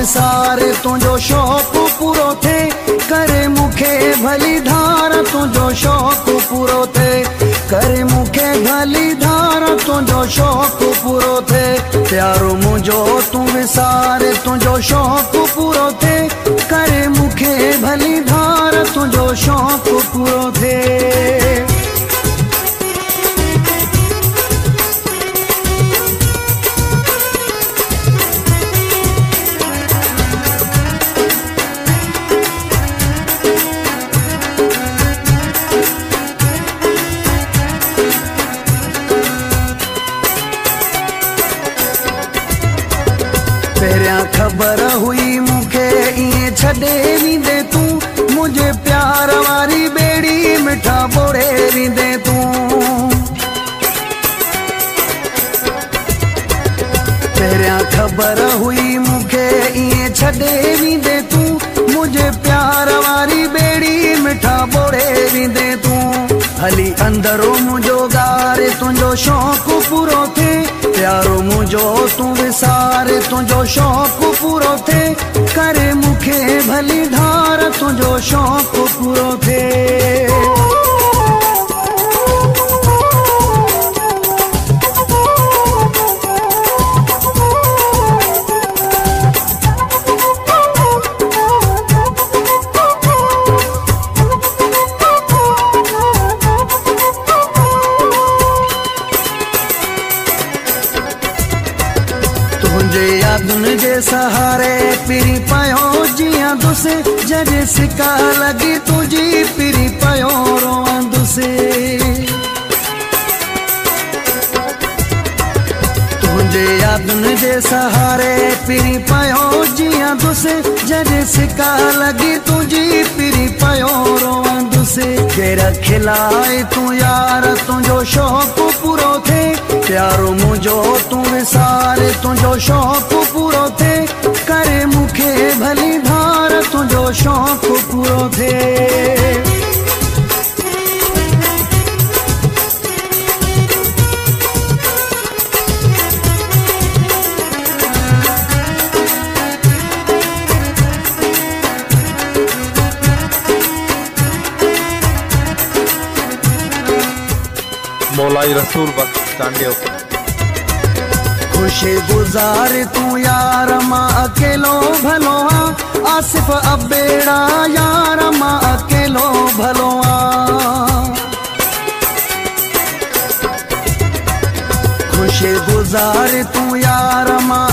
विसारे तुझो शौक़ पूरो थे करे मुखे भली धार तुझो शौक़ पूरो थे करे मुखे भली धार तुझो शौक़ पूरो थे प्यारो मुझो तू विसारे तुझो शौक़ पूरो थे करे मुखे भली धार तुझो शौक़ पूरो थे। पहिरियां ख़बर हुई मुखे इएं छॾे वेंदे तूं मुझे प्यार वारी बेड़ी मिठा बोड़े वेंदे तूं पहिरियां ख़बर हुई मुखे इएं छॾे वेंदे तूं मुझे प्यार वारी बेड़ी मिठा बोड़े वेंदे तूं हली अंदरो मुझो गारे तुझो शौक़ पूरो थे प्यारो मुझो तू विसारे तुझो शौक़ पूरो थे करे मुखे भली धार तुझो शौक़ पूरो थे। तुझे यादुनि जे सहारे पिरी पयो जीअंदुसि जॾहिं सिका लॻी तुंहिंजी पिरी पयो रोअंदुसि तुझे यादुनि जे सहारे पिरी पयो जीअंदुसि जॾहिं सिका लॻी तुंहिंजी पिरी पयो रोअंदुसि केर खिलाए तूं यार तुझो शौक़ पूरो थे प्यारो मुझो तू विसारे तुझो शौक़ पूरो थे करे मुखे भली धार तुझो शौक़ पूरो थे। मौलाई रसूल बख्श चांडियो खुशी गुजार तू यार मां अकेलो भलो आसिफ अबेड़ा यार मां अकेलो भलो खुशी गुजार तू यार मां